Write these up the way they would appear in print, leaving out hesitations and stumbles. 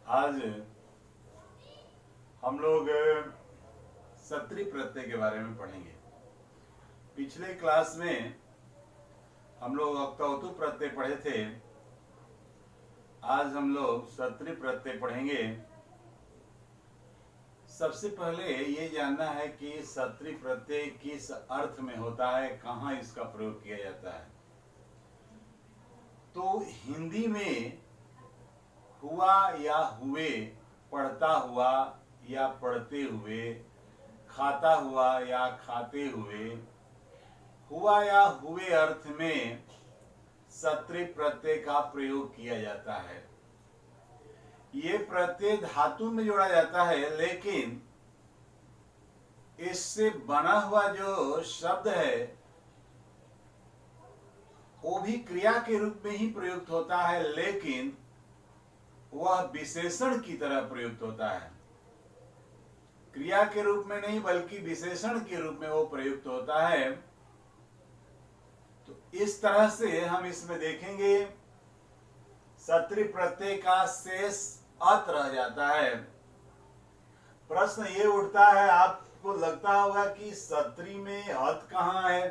आज हम लोग सत्री प्रत्यय के बारे में पढ़ेंगे। पिछले क्लास में हम लोग अक्तवतु प्रत्यय पढ़े थे। आज हम लोग सत्री प्रत्यय पढ़ेंगे। सबसे पहले ये जानना है कि सत्री प्रत्यय किस अर्थ में होता है, कहाँ इसका प्रयोग किया जाता है। तो हिंदी में हुआ या हुए, पढ़ता हुआ या पढ़ते हुए, खाता हुआ या खाते हुए, हुआ या हुए अर्थ में सत्री प्रत्यय का प्रयोग किया जाता है। ये प्रत्यय धातु में जोड़ा जाता है, लेकिन इससे बना हुआ जो शब्द है वो भी क्रिया के रूप में ही प्रयुक्त होता है, लेकिन वह विशेषण की तरह प्रयुक्त होता है। क्रिया के रूप में नहीं बल्कि विशेषण के रूप में वो प्रयुक्त होता है। तो इस तरह से हम इसमें देखेंगे सत्री प्रत्यय का शेष अत रह जाता है। प्रश्न ये उठता है, आपको लगता होगा कि सत्री में अत कहाँ है।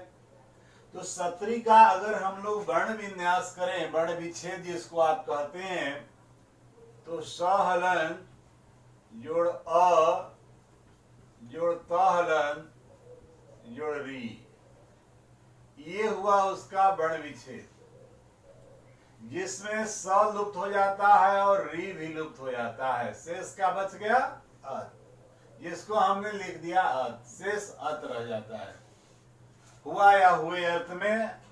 तो सत्री का अगर हम लोग वर्ण विन्यास करें, वर्ण विच्छेद जिसको आप कहते हैं, तो स हलन जोड़ अ जोड़ त हलन जोड़ री, ये हुआ उसका वर्ण विच्छेद, जिसमें स लुप्त हो जाता है और री भी लुप्त हो जाता है। शेष क्या बच गया? अत, जिसको हमने लिख दिया अत, शेष अत रह जाता है। हुआ या हुए अर्थ में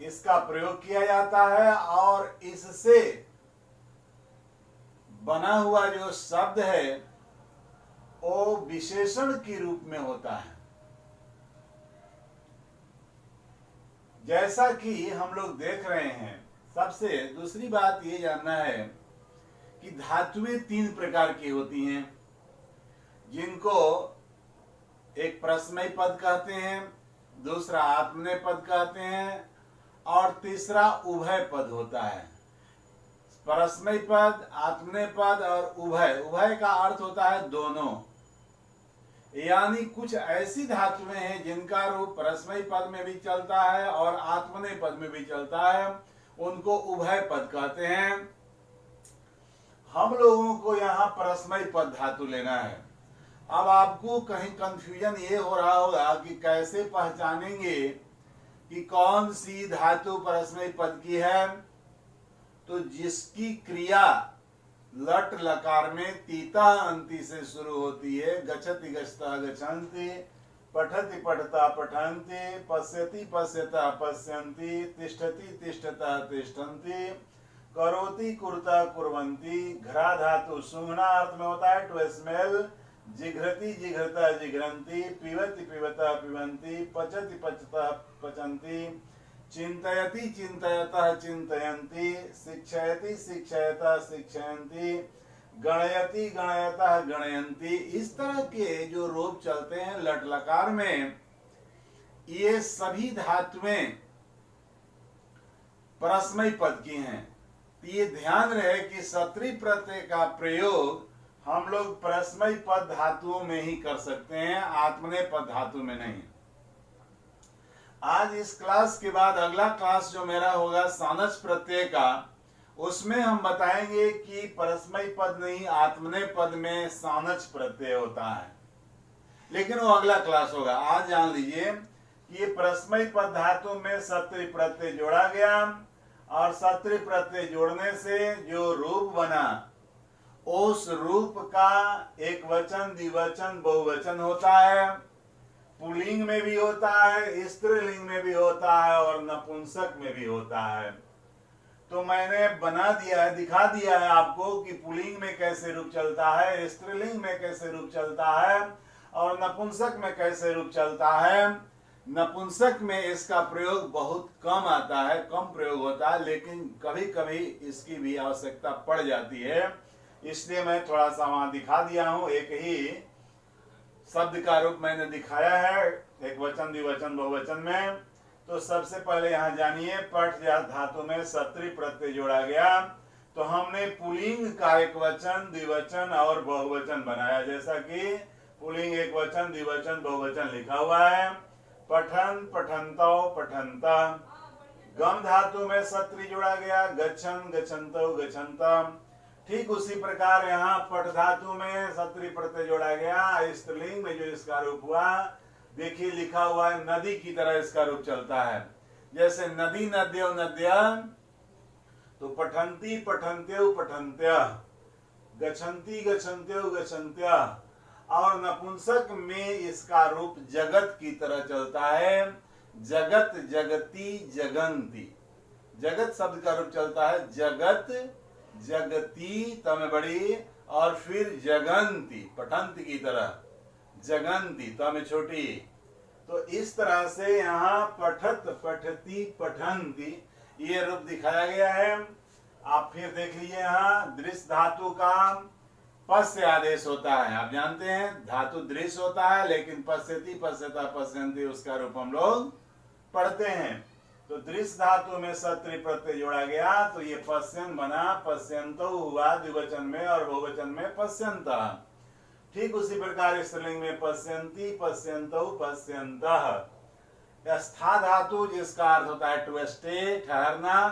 इसका प्रयोग किया जाता है और इससे बना हुआ जो शब्द है वो विशेषण के रूप में होता है। जैसा कि हम लोग देख रहे हैं, सबसे दूसरी बात ये जानना है कि धातुएं तीन प्रकार की होती हैं, जिनको एक परस्मयी पद कहते हैं, दूसरा आत्मनेय पद कहते हैं और तीसरा उभय पद होता है। परस्मयी पद, आत्मनेय पद और उभय, उभय का अर्थ होता है दोनों। यानी कुछ ऐसी धातुएं हैं जिनका रूप परस्मयी पद में भी चलता है और आत्मनेय पद में भी चलता है, उनको उभय पद कहते हैं। हम लोगों को यहाँ परस्मयी पद धातु लेना है। अब आपको कहीं कंफ्यूजन ये हो रहा होगा कि कैसे पहचानेंगे कि कौन सी धातु परस्मयी पद की है। तो जिसकी क्रिया लट लकार में तीता अंति से शुरू होती है, गच्छति गच्छता गच्छन्ति, पठति पठता पठन्ति, पश्यति पश्यता पश्यन्ति, तिष्ठति तिष्ठता तिष्ठन्ति, करोति कुर्ता कुर्वन्ति। घ्रा धातु सूंघना अर्थ में होता है, टू स्मेल। जिघ्रति जिघ्रता जिघ्रन्ति, पिबति पिबता पिबन्ति, पचति पचता पचन्ति, चिन्तयति चिन्तयतः चिन्तयन्ति, शिक्षयति शिक्षयतः शिक्षयन्ति, गणयति गणयतः गणयन्ति। इस तरह के जो रूप चलते हैं लट लकार में, ये सभी धातुएं परस्मयी पद की हैं। तो ये ध्यान रहे कि सत्री प्रत्यय का प्रयोग हम लोग परस्मयी पद धातुओं में ही कर सकते हैं, आत्मनेय पद धातु में नहीं। आज इस क्लास के बाद अगला क्लास जो मेरा होगा सानच प्रत्यय का, उसमें हम बताएंगे कि परस्मयी पद नहीं आत्मनेय पद में सानच प्रत्यय होता है, लेकिन वो अगला क्लास होगा। आज जान लीजिए कि ये परस्मयी पद धातु में सत्री प्रत्यय जोड़ा गया और सत्री प्रत्यय जोड़ने से जो रूप बना, उस रूप का एक वचन, द्विवचन, बहुवचन होता है। पुल्लिंग में भी होता है, स्त्रीलिंग में भी होता है और नपुंसक में भी होता है। तो मैंने बना दिया है, दिखा दिया है आपको कि पुल्लिंग में कैसे रूप चलता है, स्त्रीलिंग में कैसे रूप चलता है और नपुंसक में कैसे रूप चलता है। नपुंसक में इसका प्रयोग बहुत कम आता है, कम प्रयोग होता है, लेकिन कभी कभी इसकी भी आवश्यकता पड़ जाती है, इसलिए मैं थोड़ा सा वहां दिखा दिया हूं। एक ही शब्द का रूप मैंने दिखाया है, एक वचन, द्विवचन, बहुवचन में। तो सबसे पहले यहाँ जानिए, पठ धातु में सत्री प्रत्यय जोड़ा गया। तो हमने पुल्लिंग का एक वचन, द्विवचन और बहुवचन बनाया, जैसा कि पुल्लिंग एक वचन, द्विवचन, बहुवचन लिखा हुआ है। पठन, पठन्तौ, पठन्ता। गम धातु में सत्री जोड़ा गया, गच्छन, गच्छन्तौ, गच्छन्ता। ठीक उसी प्रकार यहाँ पट धातु में सत्री प्रत्यय जोड़ा गया। स्त्रीलिंग में जो इसका रूप हुआ, देखिए लिखा हुआ है नदी की तरह इसका रूप चलता है। जैसे नदी, नद्यो, नद्या, तो पठन्ति, पठन्त्यौ, पठन्त्या, गच्छन्ति, गच्छन्त्यौ, गच्छन्त्या। और नपुंसक में इसका रूप जगत की तरह चलता है। जगत, जगति, जगन्ति। जगत शब्द का रूप चलता है जगत, जगति तम बड़ी, और फिर जगन्ति, पठन्ति की तरह, जगन्ति तम छोटी। तो इस तरह से यहाँ पठत, पठती, पठन्ति ये रूप दिखाया गया है। आप फिर देख लीजिए, यहाँ दृश्य धातु का पश्य आदेश होता है। आप जानते हैं धातु दृश्य होता है, लेकिन पश्यति, पश्यता, पश्यन्ति उसका रूप हम लोग पढ़ते हैं। तो दृश्य धातु में सत्री प्रत्यय जोड़ा गया, तो ये पश्यन बना, पश्यन्तौ हुआ द्विवचन में, और बहुवचन में पश्यन्ता। ठीक उसी प्रकार स्त्रीलिंग में पश्यन्ति, पश्यन्तौ, पश्यन्तः। स्था धातु जिसका अर्थ होता है टू स्टे, ठहरना,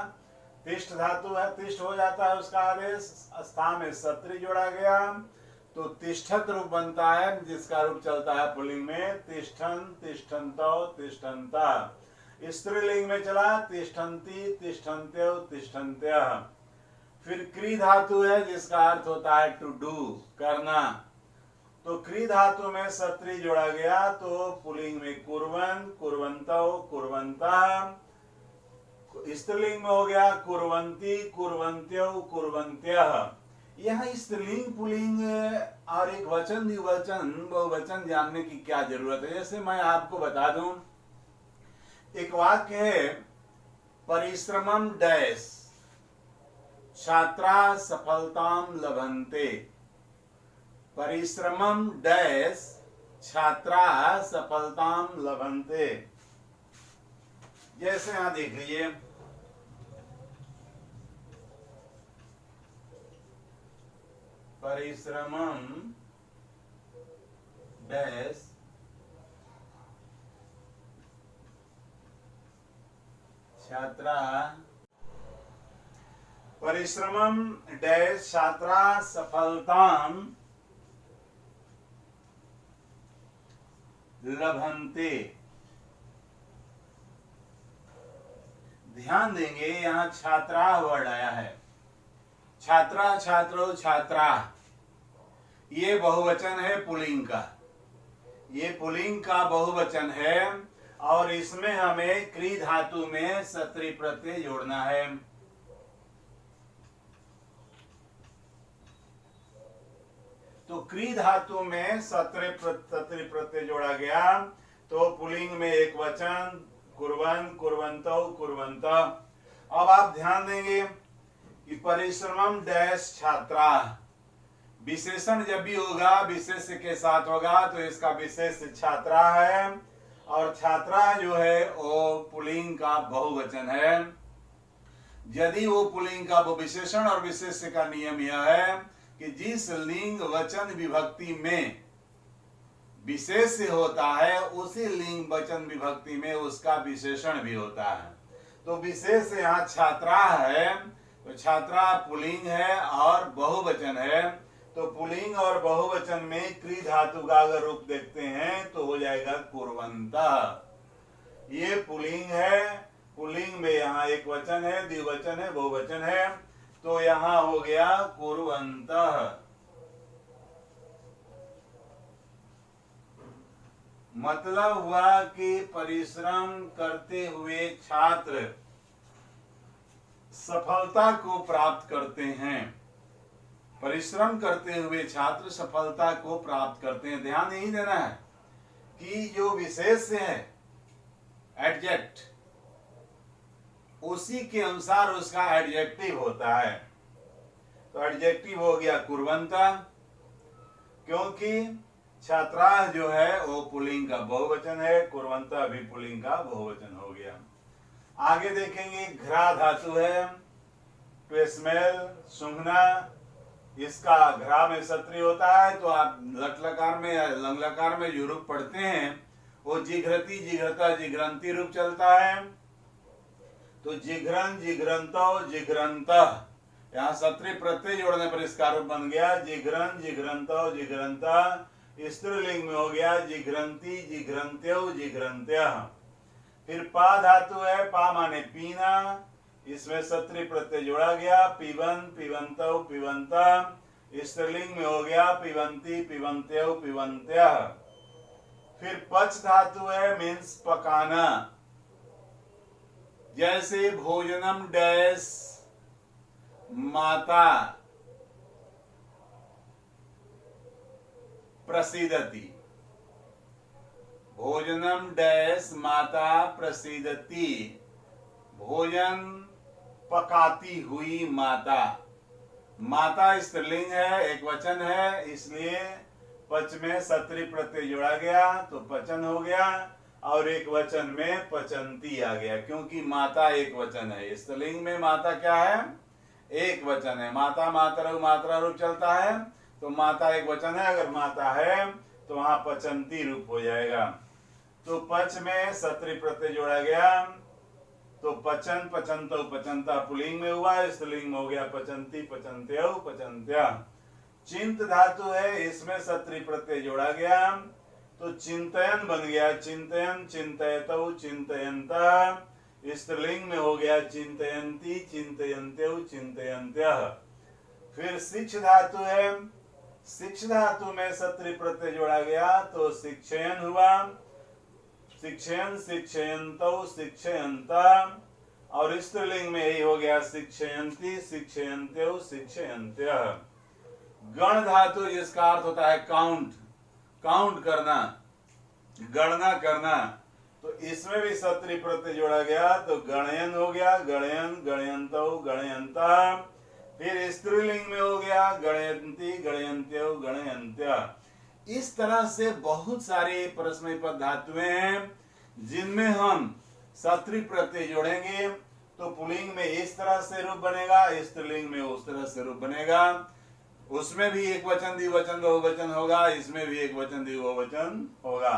तिष्ठ धातु है, तिष्ठ हो जाता है उसका आदेश। स्था में सत्री जोड़ा गया, तो तिष्ठत रूप बनता है, जिसका रूप चलता है पुल्लिंग में तिष्ठन, तिष्ठन्तौ, तिष्ठन्तः। स्त्रीलिंग में चला तिष्ठन्ति, तिष्ठन्त्यौ, तिष्ठन्त्यः। फिर क्री धातु है जिसका अर्थ होता है टू डू, करना। तो क्री धातु में सत्री जोड़ा गया, तो पुल्लिंग में कुर्वन्, कुर्वन्तौ, कुर्वन्तः। स्त्रीलिंग में हो गया कुर्वन्ति, कुर्वन्त्यौ, कुर्वन्त्यः। यहाँ स्त्रीलिंग, पुल्लिंग और एक वचन, द्विवचन, बहुवचन जानने की क्या जरूरत है। जैसे मैं आपको बता दूं, एक वाक्य है, परिश्रमम डैश छात्रा सफलताम लभन्ते। परिश्रमम डैश छात्रा सफलताम लभन्ते। जैसे यहां देख लीजिए, परिश्रमम डैश छात्रा, परिश्रमम डैश छात्रा सफलताम लभन्ते। ध्यान देंगे यहाँ छात्रा वर्ड आया है। छात्रा, छात्रो, छात्रा ये बहुवचन है पुल्लिंग का। ये पुल्लिंग का बहुवचन है, और इसमें हमें क्री धातु में सत्री प्रत्यय जोड़ना है। तो क्री धातु में सत्री प्रत्यय जोड़ा गया, तो पुल्लिंग में एक वचन कुर्वन्, कुर्वन्तौ, कुर्वन्तः। अब आप ध्यान देंगे कि परिश्रमम डैश छात्रा, विशेषण जब भी होगा विशेष के साथ होगा, तो इसका विशेष छात्रा है, और छात्रा जो है वो पुल्लिंग का बहुवचन है। यदि वो पुल्लिंग का विशेषण और विशेष्य का नियम यह है कि जिस लिंग वचन विभक्ति में विशेष्य होता है, उसी लिंग वचन विभक्ति में उसका विशेषण भी होता है। तो विशेष यहाँ छात्रा है, तो छात्रा पुल्लिंग है और बहुवचन है। तो पुल्लिंग और बहुवचन में क्री धातु का अगर रूप देखते हैं तो हो जाएगा कुर्वन्तः। ये पुल्लिंग है, पुल्लिंग में यहाँ एक वचन है, द्विवचन है, बहुवचन है, तो यहाँ हो गया कुर्वन्तः। मतलब हुआ कि परिश्रम करते हुए छात्र सफलता को प्राप्त करते हैं। परिश्रम करते हुए छात्र सफलता को प्राप्त करते हैं। ध्यान यही देना है कि जो विशेष है एडजेक्ट, उसी के अनुसार उसका एडजेक्टिव होता है। तो एडजेक्टिव हो गया कुर्वन्तः, क्योंकि छात्रा जो है वो पुल्लिंग का बहुवचन है, कुर्वन्तः भी पुल्लिंग का बहुवचन हो गया। आगे देखेंगे घ्रा धातु है, टू स्मेल, सूंघना, इसका घ्रा में सत्री होता है। तो आप लटलकार में या लंगलकार में जो रूप पढ़ते हैं वो जिघ्रती, जिघ्रता, जिघ्रंती रूप चलता है। तो जिघ्रन, जिघ्रंतो, जिघ्रंत, यहाँ सत्री प्रत्यय जोड़ने पर इसका रूप बन गया जिघ्रन, जिघ्रंतो, जिघ्रंता। स्त्रीलिंग में हो गया जिघ्रंती, जिघ्रंत्यो, जिघ्रंत्य। फिर पा धातु है, पा माने पीना, इसमें सत्री प्रत्यय जोड़ा गया पिबन, पिबंतो, पिबंता। स्त्रीलिंग में हो गया पिबंती, पिबंत्यो, पिबंत्य। फिर पच धातु है, मीन्स पकाना, जैसे भोजनम डैश माता प्रसीदति, भोजनम डैश माता प्रसीदति, भोजन पकाती हुई माता। माता स्त्रीलिंग है, एक वचन है, इसलिए पच में सत्री प्रत्यय जोड़ा गया तो पचन हो गया, और एक वचन में पचंती आ गया, क्योंकि माता एक वचन है। स्त्रीलिंग में माता क्या है? एक वचन है। माता मातरु मात्रा रूप चलता है, तो माता एक वचन है, अगर माता है तो वहां पचंती रूप हो जाएगा। तो पच में सत्री प्रत्यय जोड़ा गया तो पचन, पचंतो, पचंता पुल्लिंग में हुआ, स्त्रीलिंग में हो गया पचंती, पचंत्यो, पचंत्या। चिंत धातु है, इसमें सत्री प्रत्यय जोड़ा गया तो चिंतयन बन गया चिंतयन, चिंतयतो, चिंतयंता। स्त्रीलिंग में हो गया चिंतयंती, चिंतयंत्यो, चिंतयंत्यः। फिर शिक्ष धातु है, शिक्ष धातु में सत्री प्रत्यय जोड़ा गया तो शिक्षयन हुआ, शिक्षयन, शिक्षयंतो, शिक्षयंता। और स्त्रीलिंग में यही हो गया शिक्षयंती, शिक्षयंत्यो, शिक्षयंत्यः। गण धातु जिसका अर्थ होता है काउंट, काउंट करना, गणना करना, तो इसमें भी सत्री प्रत्यय जोड़ा गया तो गणयन हो गया, गणयन, गणयंतो, गणयंता। फिर स्त्रीलिंग में हो गया गणयंती, गणयंत्यो, गणयंत्या। इस तरह से बहुत सारे परस्मैपद पद धातुएं हैं जिनमें हम सत्री प्रत्यय जोड़ेंगे तो पुल्लिंग में इस तरह से रूप बनेगा, स्त्रीलिंग में उस तरह से रूप बनेगा। उसमें भी एक वचन, द्विवचन, बहुवचन होगा, इसमें भी एक वचन, द्विवचन होगा।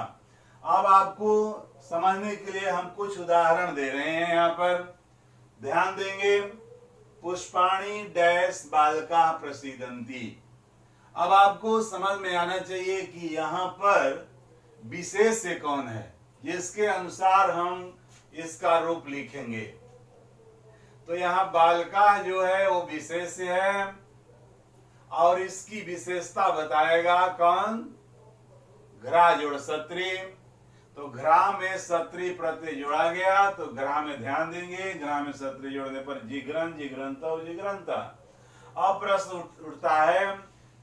अब आपको समझने के लिए हम कुछ उदाहरण दे रहे हैं। यहाँ पर ध्यान देंगे, पुष्पाणि डैश बालका प्रसीदंती। अब आपको समझ में आना चाहिए कि यहाँ पर विशेष से कौन है, जिसके अनुसार हम इसका रूप लिखेंगे। तो यहाँ बालका जो है वो विशेष से है, और इसकी विशेषता बताएगा कौन? घ्रा जोड़ सत्री। तो घ्रा में सत्री प्रत्यय जोड़ा गया तो घ्रा में ध्यान देंगे, घ्रा में सत्री जोड़ने पर जिघ्रन, जिघ्रंता, जिघ्रंता। अब प्रश्न उठता है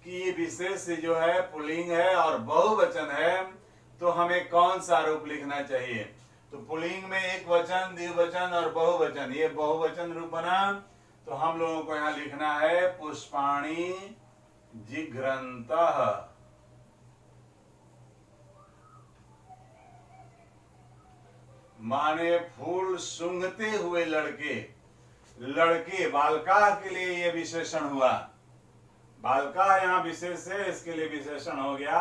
कि ये विशेष से जो है पुल्लिंग है और बहुवचन है, तो हमें कौन सा रूप लिखना चाहिए? तो पुल्लिंग में एक वचन, द्विवचन और बहुवचन, ये बहुवचन रूप बना तो हम लोगों को यहाँ लिखना है पुष्पाणि जिघ्रन्तः। माने फूल सूंघते हुए लड़के, लड़के बालका के लिए ये विशेषण हुआ। बालका यहाँ विशेष है, इसके लिए विशेषण हो गया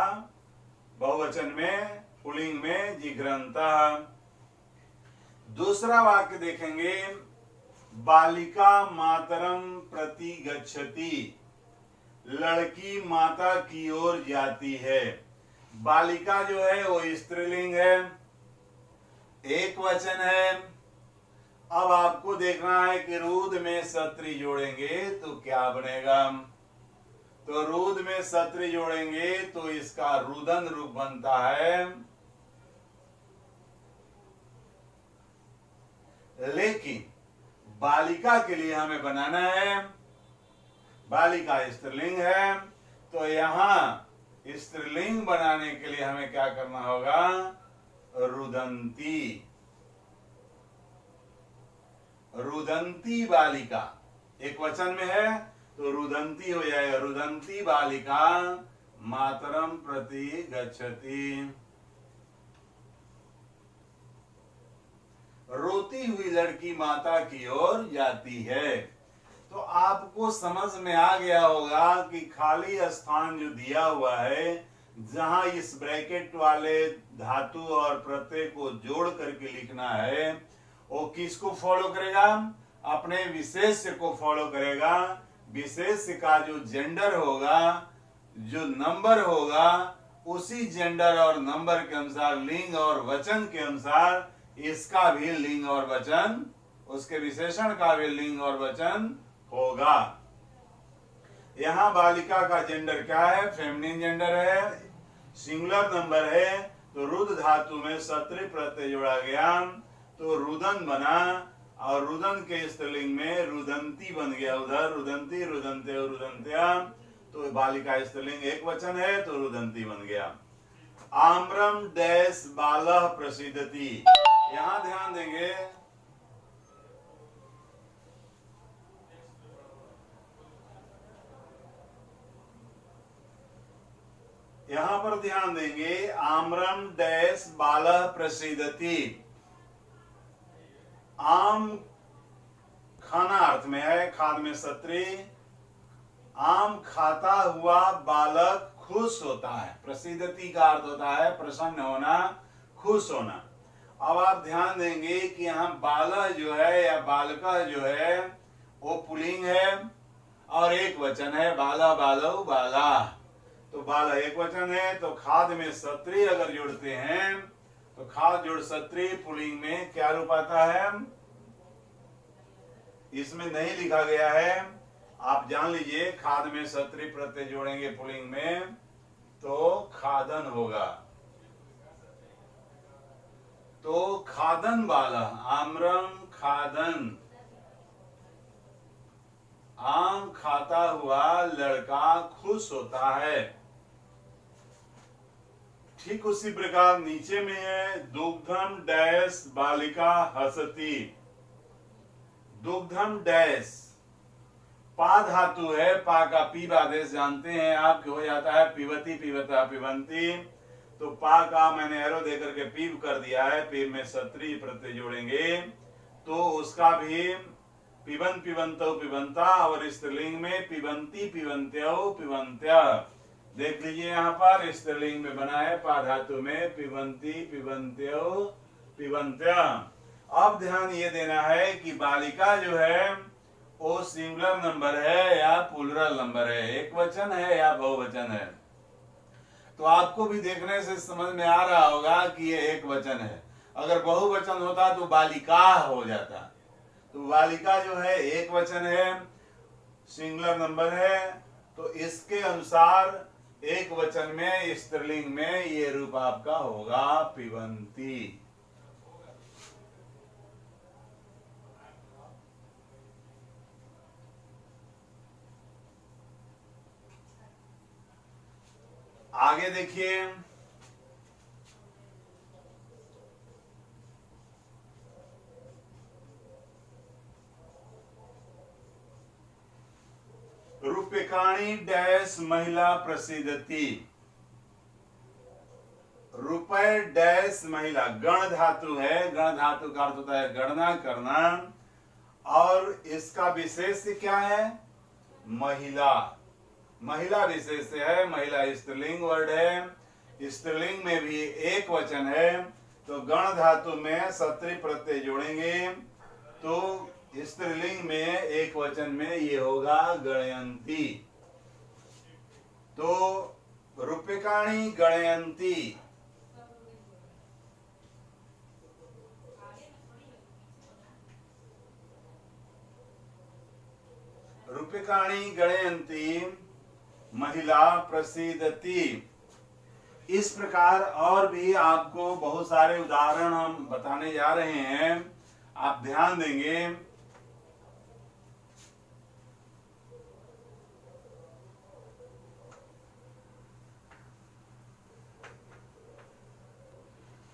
बहुवचन में, पुल्लिंग में जिघ्रन्तः। दूसरा वाक्य देखेंगे, बालिका मातरम प्रति गच्छति, लड़की माता की ओर जाती है। बालिका जो है वो स्त्रीलिंग है, एक वचन है। अब आपको देखना है कि रूद में सत्री जोड़ेंगे तो क्या बनेगा। तो रूद में सत्री जोड़ेंगे तो इसका रुदन रूप बनता है, लेकिन बालिका के लिए हमें बनाना है, बालिका स्त्रीलिंग है, तो यहां स्त्रीलिंग बनाने के लिए हमें क्या करना होगा? रुदंती, रुदंती बालिका एक वचन में है तो रुदंती हो जाएगा, रुदंती बालिका मातरम प्रति गच्छति। रोती हुई लड़की माता की ओर जाती है। तो आपको समझ में आ गया होगा कि खाली स्थान जो दिया हुआ है, जहां इस ब्रैकेट वाले धातु और प्रत्यय को जोड़ करके लिखना है, वो किसको फॉलो करेगा? अपने विशेष्य को फॉलो करेगा। विशेष्य का जो जेंडर होगा, जो नंबर होगा, उसी जेंडर और नंबर के अनुसार, लिंग और वचन के अनुसार इसका भी लिंग और वचन, उसके विशेषण का भी लिंग और वचन होगा। यहां बालिका का जेंडर क्या है? फेमिनिन जेंडर है, सिंगुलर नंबर है, तो रुद धातु में सत्री प्रत्यय जोड़ा गया तो रुदन बना, और रुदन के स्त्रीलिंग में रुदंती बन गया। उधर रुदंती, रुदंते और रुदंत्या, तो बालिका स्त्रीलिंग एक वचन है तो रुदंती बन गया। आम्रम डैश बालः प्रसिद्धति, यहां ध्यान देंगे, यहां पर ध्यान देंगे, आम्रम डैश बालः प्रसिद्धति। आम खाना अर्थ में है, खाद में सत्री, आम खाता हुआ बालक खुश होता है। प्रसिद्धति का अर्थ होता है प्रसन्न होना, खुश होना। अब आप ध्यान देंगे कि यहाँ बालक जो है या बालका जो है वो पुल्लिंग है और एक वचन है, बाला बालव बाला। तो बाला एक वचन है, तो खाद में सत्री अगर जोड़ते हैं तो खाद जोड़ सत्री पुल्लिंग में क्या रूप आता है? इसमें नहीं लिखा गया है, आप जान लीजिए। खाद में सत्री प्रत्यय जोड़ेंगे पुल्लिंग में तो खादन होगा, तो खादन बाला, आम्रम खादन, आम खाता हुआ लड़का खुश होता है। ठीक उसी प्रकार नीचे में है, दुग्धम डैश बालिका हसती। दुग्धम डैश, पा धातु है, पा का पीब आदेश जानते हैं आप, हो जाता है पिबती, पिबता, पिबंती। तो पा का मैंने एरो देकर के पीब कर दिया है, पीब में सत्री प्रत्यय जोड़ेंगे तो उसका भी पिबन, पिबंतो, पिबंता, और स्त्रीलिंग में पिबंती, पिबंत्यो, पिबंत्या। देख लीजिए यहाँ पर स्त्रीलिंग में बना है, पा धातु में पिबंती, पिबंत्यो, पिबंत्या। अब ध्यान ये देना है कि बालिका जो है वो सिंगुलर नंबर है या प्लूरल नंबर है, एक वचन है या बहुवचन है। तो आपको भी देखने से समझ में आ रहा होगा कि ये एक वचन है। अगर बहुवचन होता तो बालिका हो जाता। तो बालिका जो है एक वचन है, सिंगुलर नंबर है, तो इसके अनुसार एक वचन में स्त्रीलिंग में ये रूप आपका होगा पिबंती। आगे देखिए, रूप्यकाणी डैश महिला प्रसिद्धति। रुपए डैश महिला, गण धातु है, गण धातु का अर्थ होता है गणना करना, और इसका विशेष क्या है? महिला। महिला विशेष है, महिला स्त्रीलिंग वर्ड है, स्त्रीलिंग में भी एक वचन है, तो गण धातु में सत्री प्रत्यय जोड़ेंगे तो स्त्रीलिंग में एक वचन में ये होगा गणयंती। तो रूप्यकाणी गणयंती, रूप्यकाणी गणयंती महिला प्रसिद्धति। इस प्रकार और भी आपको बहुत सारे उदाहरण हम बताने जा रहे हैं, आप ध्यान देंगे।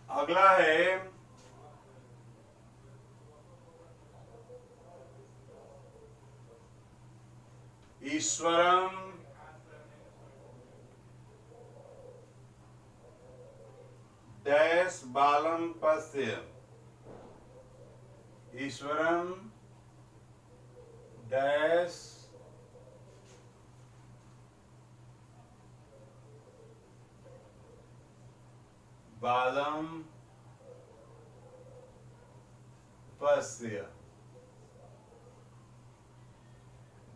अगला है ईश्वरम डैश बालम पश्य। ईश्वरम डैश बालम पस्य।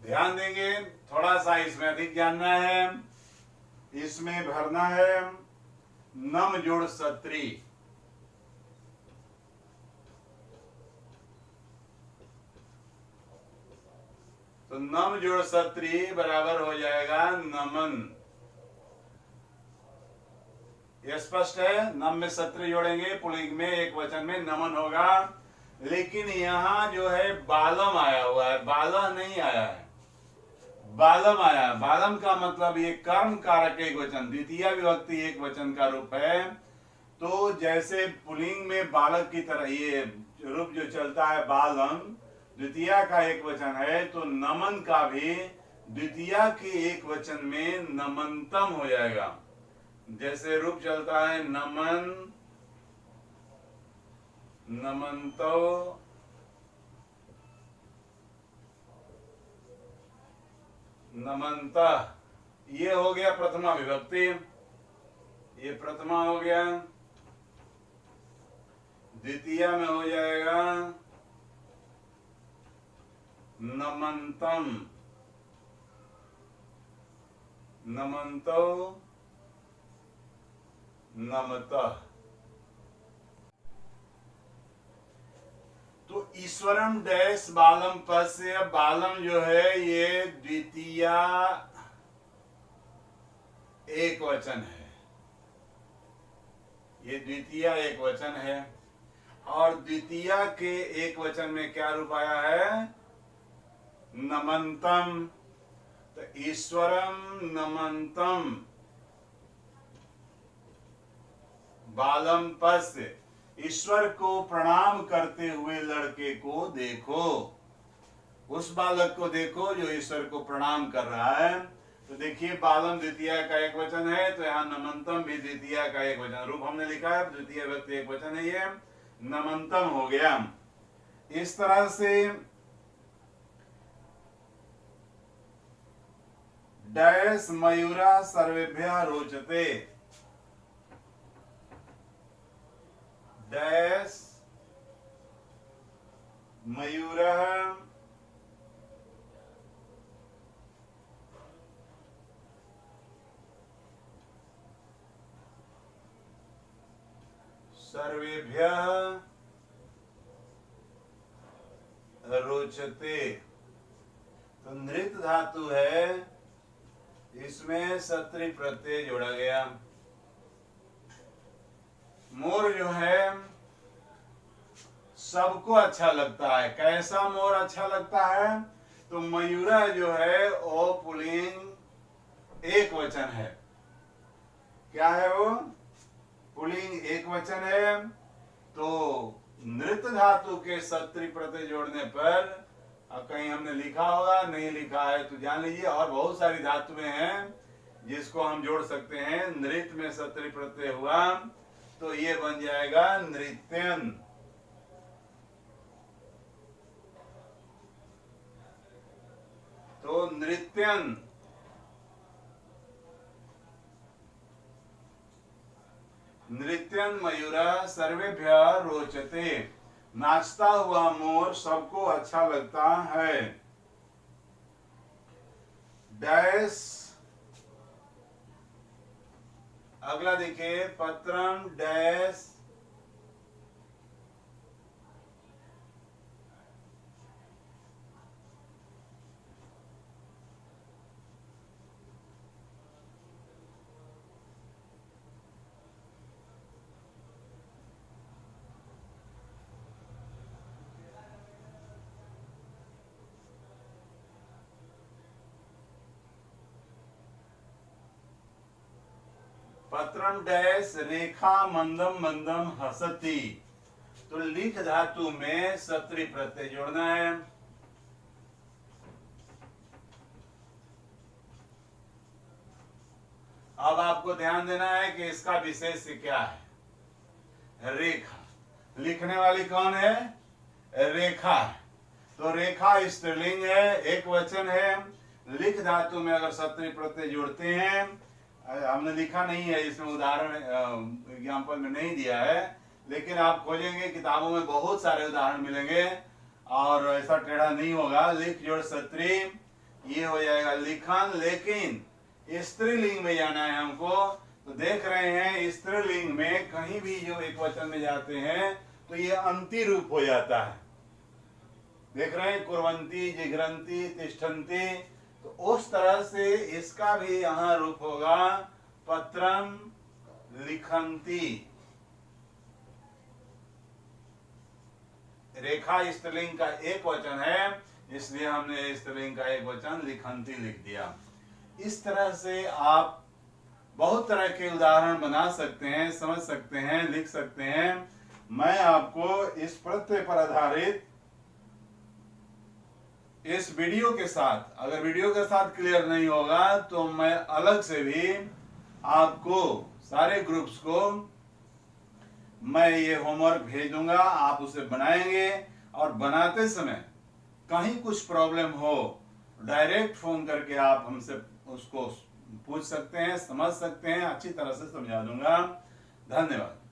ध्यान देंगे, थोड़ा सा इसमें अधिक जानना है। इसमें भरना है नम जोड़ सत्री। तो नम जोड़ सत्री बराबर हो जाएगा नमन। यह स्पष्ट है। नम में सत्री जोड़ेंगे, पुल्लिंग में एक वचन में नमन होगा। लेकिन यहां जो है बालम आया हुआ है, बाला नहीं आया है, बालम आया। बालम का मतलब ये कर्म कारक एक वचन, द्वितीय विभक्ति एक वचन का रूप है। तो जैसे पुल्लिंग में बालक की तरह ये रूप जो चलता है बालम, द्वितीय का एक वचन है, तो नमन का भी द्वितीय के एक वचन में नमनतम हो जाएगा। जैसे रूप चलता है नमन, नमनतो, नमनतः, ये हो गया प्रथमा विभक्ति। ये प्रथमा हो गया। द्वितीय में हो जाएगा नमनतम, नमनतो, नमतः। तो ईश्वरम डैश बालम पद से बालम जो है ये द्वितीय एक वचन है। ये द्वितीय एक वचन है। और द्वितीय के एक वचन में क्या रूप आया है? नमंतम। तो ईश्वरम नमंतम बालम पस्य, ईश्वर को प्रणाम करते हुए लड़के को देखो। उस बालक को देखो जो ईश्वर को प्रणाम कर रहा है। तो देखिए बालम द्वितीय का एक वचन है, तो यहाँ नमंतम भी द्वितीय का एक वचन, रूप हमने लिखा है द्वितीय व्यक्ति एक वचन है, ये नमंतम हो गया। इस तरह से डैश मयूरा सर्वेभ्यः रोचते, डैश मयूरः सर्वेभ्यः रोचते। तो नृत धातु है, इसमें सत्री प्रत्यय जोड़ा गया। मोर जो है सबको अच्छा लगता है। कैसा मोर अच्छा लगता है? तो मयूरा जो है वो पुल्लिंग एक वचन है। क्या है वो? पुल्लिंग एक वचन है। तो नृत धातु के सत्री प्रत्यय जोड़ने पर, अब कहीं हमने लिखा होगा, नहीं लिखा है तो जान लीजिए, और बहुत सारी धातुएं हैं जिसको हम जोड़ सकते हैं। नृत में सत्री प्रत्यय हुआ तो ये बन जाएगा नृत्यन। तो नृत्यन, नृत्यन मयूरा सर्वेभ्यः रोचते, नाचता हुआ मोर सबको अच्छा लगता है। डैश, अगला देखिए पत्रम डैश पत्रम डैश रेखा मंदम मंदम हसती। तो लिख धातु में सत्री प्रत्यय जोड़ना है। अब आपको ध्यान देना है कि इसका विशेष क्या है। रेखा, लिखने वाली कौन है? रेखा। तो रेखा स्त्रीलिंग है, एक वचन है। लिख धातु में अगर सत्री प्रत्यय जोड़ते हैं, हमने लिखा नहीं है इसमें, उदाहरण एग्जाम्पल में नहीं दिया है, लेकिन आप खोजेंगे किताबों में बहुत सारे उदाहरण मिलेंगे और ऐसा टेढ़ा नहीं होगा। लिख जोड़ सत्री, ये हो जाएगा लिखन। लेकिन स्त्रीलिंग में जाना है हमको, तो देख रहे हैं स्त्रीलिंग में कहीं भी जो एक वचन में जाते हैं तो ये अंति रूप हो जाता है। देख रहे हैं कुर्वंती, जिघ्रंती, तिष्ठन्ति, तो उस तरह से इसका भी यहां रूप होगा पत्रम लिखंती। रेखा स्त्रीलिंग का एक वचन है, इसलिए हमने स्त्रीलिंग का एक वचन लिखंती लिख दिया। इस तरह से आप बहुत तरह के उदाहरण बना सकते हैं, समझ सकते हैं, लिख सकते हैं। मैं आपको इस प्रत्यय पर आधारित इस वीडियो के साथ, अगर वीडियो के साथ क्लियर नहीं होगा तो मैं अलग से भी आपको सारे ग्रुप्स को मैं ये होमवर्क भेज दूंगा, आप उसे बनाएंगे और बनाते समय कहीं कुछ प्रॉब्लम हो डायरेक्ट फोन करके आप हमसे उसको पूछ सकते हैं, समझ सकते हैं, अच्छी तरह से समझा दूंगा। धन्यवाद।